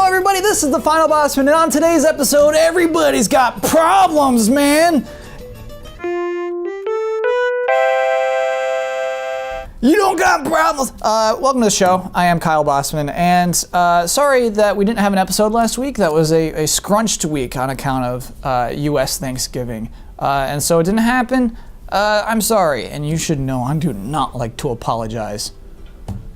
Hello everybody, this is the Final Bosman, and on today's episode, everybody's got problems, man! You don't got problems! Welcome to the show. I am Kyle Bosman, and sorry that we didn't have an episode last week. That was a scrunched week on account of US Thanksgiving. And so it didn't happen. I'm sorry, and you should know I do not like to apologize.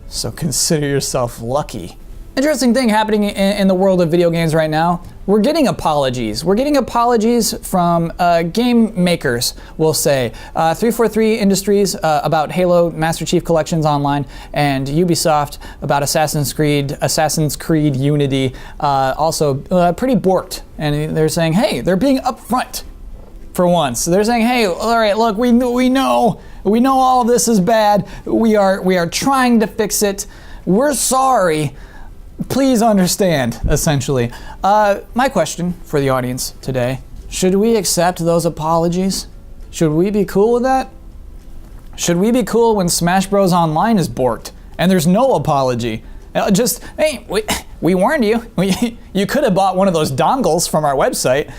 So consider yourself lucky. Interesting thing happening in the world of video games right now. We're getting apologies. We're getting apologies from game makers, we'll say. 343 Industries about Halo Master Chief Collections Online, and Ubisoft about Assassin's Creed Unity, also pretty borked. And they're saying, hey, they're being upfront for once. They're saying, hey, all right, look, we know all of this is bad. We are trying to fix it. We're sorry. Please understand, essentially. My question for the audience today, should we accept those apologies? Should we be cool with that? Should we be cool when Smash Bros. Online is borked and there's no apology? Just, hey, we warned you. You could have bought one of those dongles from our website.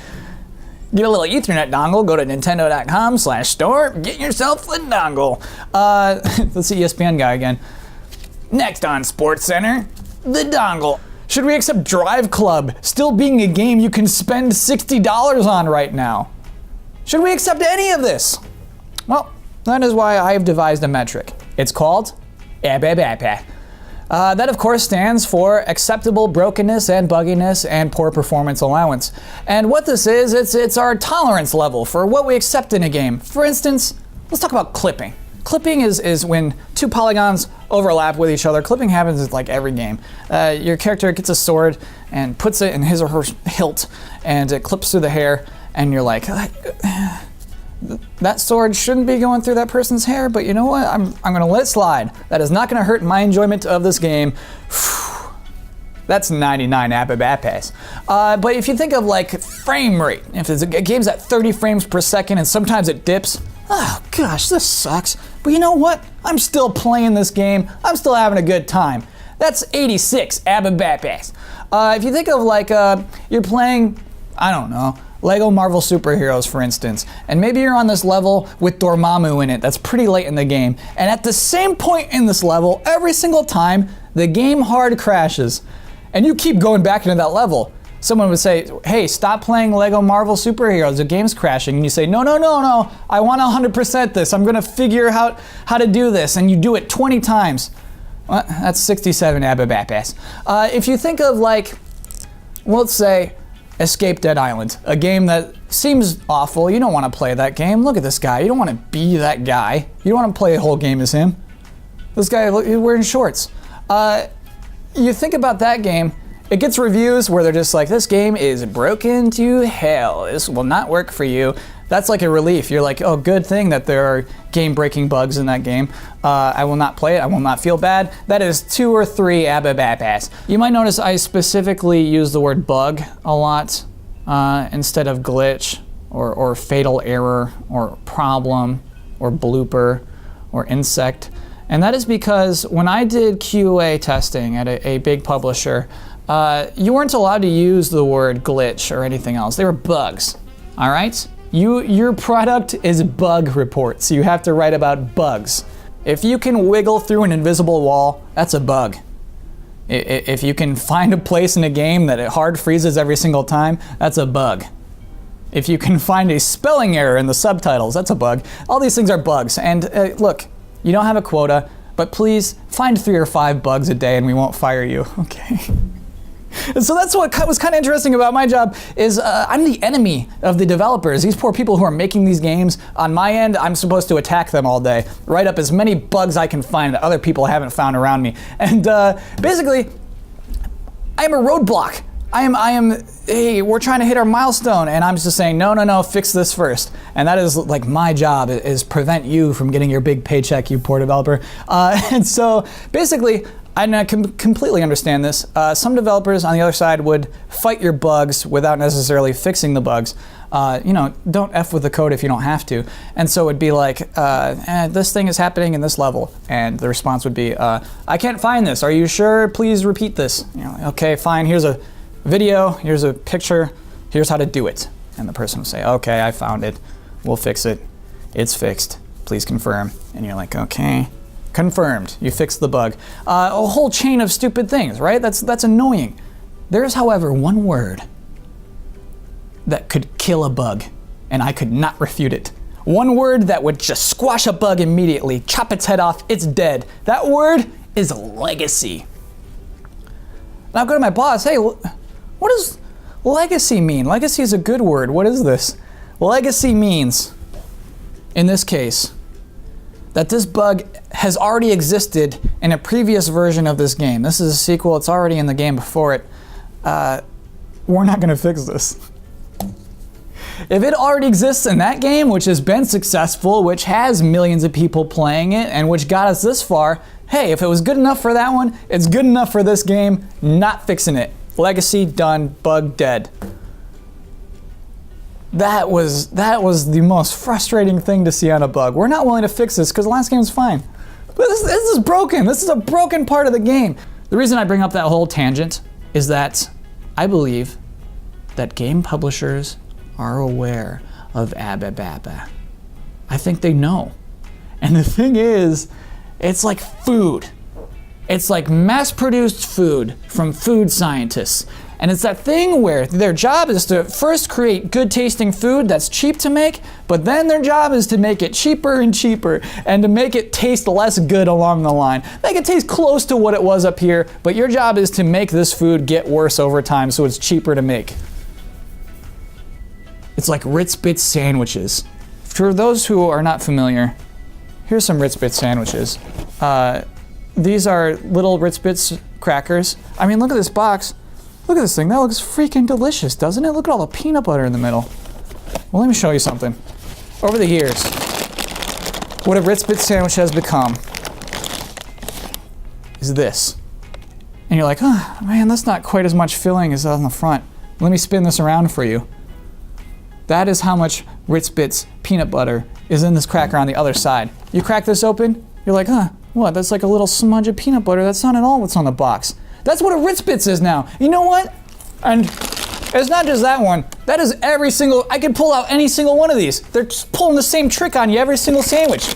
Get a little Ethernet dongle, go to nintendo.com/store, get yourself a dongle. That's the ESPN guy again. Next on SportsCenter, the dongle. Should we accept Drive Club still being a game you can spend $60 on right now? Should we accept any of this? Well, that is why I have devised a metric. It's called ABABAPA. That, of course, stands for acceptable brokenness and bugginess and poor performance allowance. And what this is, it's our tolerance level for what we accept in a game. For instance, let's talk about clipping. Clipping is when two polygons overlap with each other. Clipping happens in like every game. Your character gets a sword and puts it in his or her hilt, and it clips through the hair, and you're like, that sword shouldn't be going through that person's hair, but you know what? I'm gonna let it slide. That is not gonna hurt my enjoyment of this game. That's 99 ABABAPAs. But if you think of like frame rate, if a game's at 30 frames per second and sometimes it dips, oh gosh, this sucks. But you know what? I'm still playing this game. I'm still having a good time. That's 86 ABABAPAs. If you think of like you're playing, I don't know, Lego Marvel Superheroes, for instance, and maybe you're on this level with Dormammu in it that's pretty late in the game, and at the same point in this level, every single time, the game hard crashes, and you keep going back into that level. Someone would say, hey, stop playing Lego Marvel Superheroes, the game's crashing, and you say, no, I want to 100% this, I'm gonna figure out how to do this, and you do it 20 times. Well, that's 67 ABABAPAs. If you think of like, let's say, Escape Dead Island, a game that seems awful. You don't want to play that game. Look at this guy. You don't want to be that guy. You don't want to play a whole game as him. This guy is wearing shorts. You think about that game, it gets reviews where they're just like, this game is broken to hell. This will not work for you. That's like a relief. You're like, oh, good thing that there are game-breaking bugs in that game. I will not play it. I will not feel bad. That is 2 or 3 ABABAPAs. You might notice I specifically use the word bug a lot instead of glitch or fatal error or problem or blooper or insect. And that is because when I did QA testing at a big publisher, you weren't allowed to use the word glitch or anything else. They were bugs, all right? Your product is bug report, so you have to write about bugs. If you can wiggle through an invisible wall, that's a bug. If you can find a place in a game that it hard freezes every single time, that's a bug. If you can find a spelling error in the subtitles, that's a bug. All these things are bugs. And look, you don't have a quota, but please find 3 or 5 bugs a day and we won't fire you, okay? And so that's what was kind of interesting about my job is I'm the enemy of the developers. These poor people who are making these games. On my end, I'm supposed to attack them all day, write up as many bugs I can find that other people haven't found around me. And basically, I am a roadblock. I am, hey, we're trying to hit our milestone, and I'm just saying, no, fix this first. And that is like my job, is prevent you from getting your big paycheck, you poor developer. And so basically, I can completely understand this. Some developers on the other side would fight your bugs without necessarily fixing the bugs. Don't F with the code if you don't have to. And so it'd be like, this thing is happening in this level. And the response would be, I can't find this. Are you sure? Please repeat this. Okay, fine. Here's video, here's a picture, here's how to do it. And the person will say, okay, I found it, we'll fix it, it's fixed, please confirm. And you're like, okay, confirmed, you fixed the bug. A whole chain of stupid things, right? That's annoying. There's, however, one word that could kill a bug, and I could not refute it. One word that would just squash a bug immediately, chop its head off, it's dead. That word is legacy. Now I go to my boss, hey, what does legacy mean? Legacy is a good word. What is this? Legacy means, in this case, that this bug has already existed in a previous version of this game. This is a sequel, it's already in the game before it. We're not gonna fix this. If it already exists in that game, which has been successful, which has millions of people playing it, and which got us this far, hey, if it was good enough for that one, it's good enough for this game, not fixing it. Legacy, done, bug, dead. That was the most frustrating thing to see on a bug. We're not willing to fix this because the last game's fine. But this is broken. This is a broken part of the game. The reason I bring up that whole tangent is that I believe that game publishers are aware of Abba. I think they know. And the thing is, it's like food. It's like mass-produced food from food scientists. And it's that thing where their job is to first create good-tasting food that's cheap to make, but then their job is to make it cheaper and cheaper and to make it taste less good along the line. Make it taste close to what it was up here, but your job is to make this food get worse over time so it's cheaper to make. It's like Ritz Bits sandwiches. For those who are not familiar, here's some Ritz Bits sandwiches. These are little Ritz Bits crackers. I mean, look at this box. Look at this thing. That looks freaking delicious, doesn't it? Look at all the peanut butter in the middle. Well, let me show you something. Over the years, what a Ritz Bits sandwich has become is this. And you're like, oh, man, that's not quite as much filling as on the front. Let me spin this around for you. That is how much Ritz Bits peanut butter is in this cracker on the other side. You crack this open, you're like, huh, what? That's like a little smudge of peanut butter. That's not at all what's on the box. That's what a Ritz Bits is now. You know what? And it's not just that one. That is every single, I could pull out any single one of these. They're just pulling the same trick on you every single sandwich.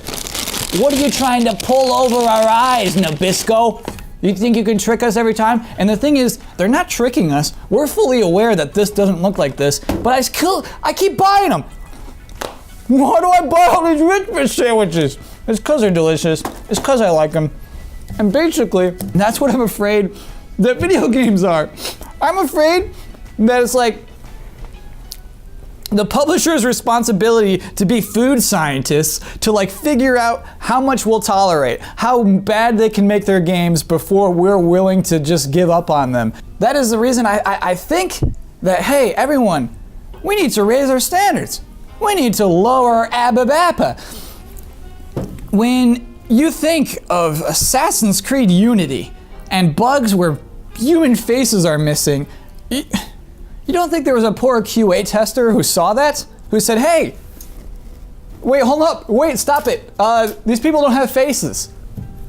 What are you trying to pull over our eyes, Nabisco? You think you can trick us every time? And the thing is, they're not tricking us. We're fully aware that this doesn't look like this, but I keep buying them. Why do I buy all these Ritz Bits sandwiches? It's because they're delicious. It's because I like them. And basically, that's what I'm afraid that video games are. I'm afraid that it's like the publisher's responsibility to be food scientists to like figure out how much we'll tolerate, how bad they can make their games before we're willing to just give up on them. That is the reason I think that, hey, everyone, we need to raise our standards. We need to lower our Abba. When you think of Assassin's Creed Unity and bugs where human faces are missing, you don't think there was a poor QA tester who saw that? Who said, hey, wait, hold up, wait, stop it. These people don't have faces.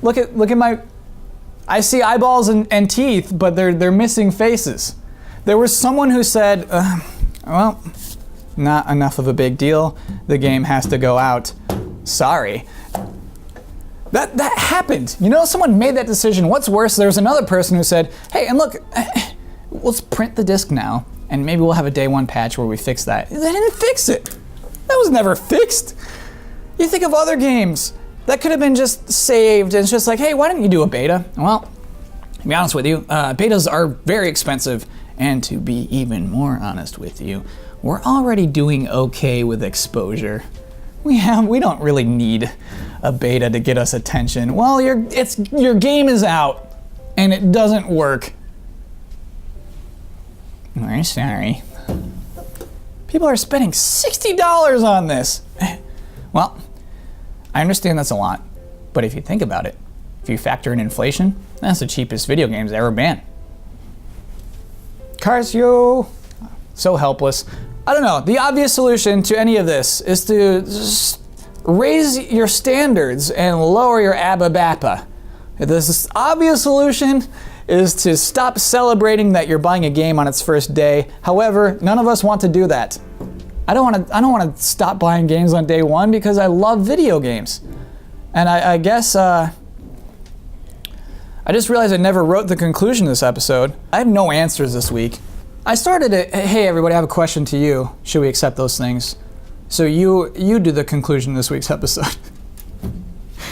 Look at my, I see eyeballs and teeth, but they're missing faces. There was someone who said, well, not enough of a big deal. The game has to go out. Sorry. That happened. You know, someone made that decision. What's worse, there was another person who said, hey, and look, let's print the disc now, and maybe we'll have a day one patch where we fix that. They didn't fix it. That was never fixed. You think of other games that could have been just saved, and it's just like, hey, why didn't you do a beta? Well, to be honest with you, betas are very expensive, and to be even more honest with you, we're already doing okay with exposure. We don't really need a beta to get us attention. Well, your game is out, and it doesn't work. We're sorry. People are spending $60 on this. Well, I understand that's a lot, but if you think about it, if you factor in inflation, that's the cheapest video games ever been. Carsio, so helpless. I don't know, the obvious solution to any of this is to just raise your standards and lower your Abba. This obvious solution is to stop celebrating that you're buying a game on its first day. However, none of us want to do that. I don't want to stop buying games on day one because I love video games. And I guess I just realized I never wrote the conclusion of this episode. I have no answers this week. I started it, hey everybody, I have a question to you. Should we accept those things? So you do the conclusion of this week's episode.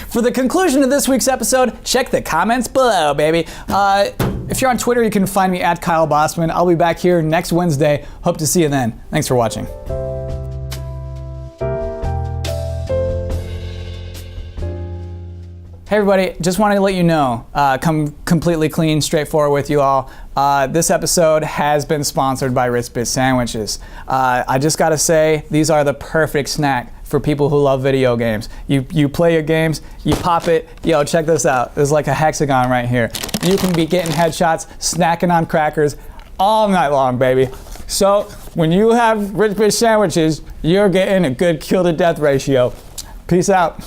For the conclusion of this week's episode, check the comments below, baby. If you're on Twitter, you can find me at Kyle Bosman. I'll be back here next Wednesday. Hope to see you then. Thanks for watching. Hey everybody, just wanted to let you know, come completely clean, straightforward with you all. This episode has been sponsored by Ritz Bit Sandwiches. I just gotta say, these are the perfect snack for people who love video games. You play your games, you pop it, yo, check this out. There's like a hexagon right here. You can be getting headshots, snacking on crackers all night long, baby. So when you have Ritz Bit Sandwiches, you're getting a good kill to death ratio. Peace out.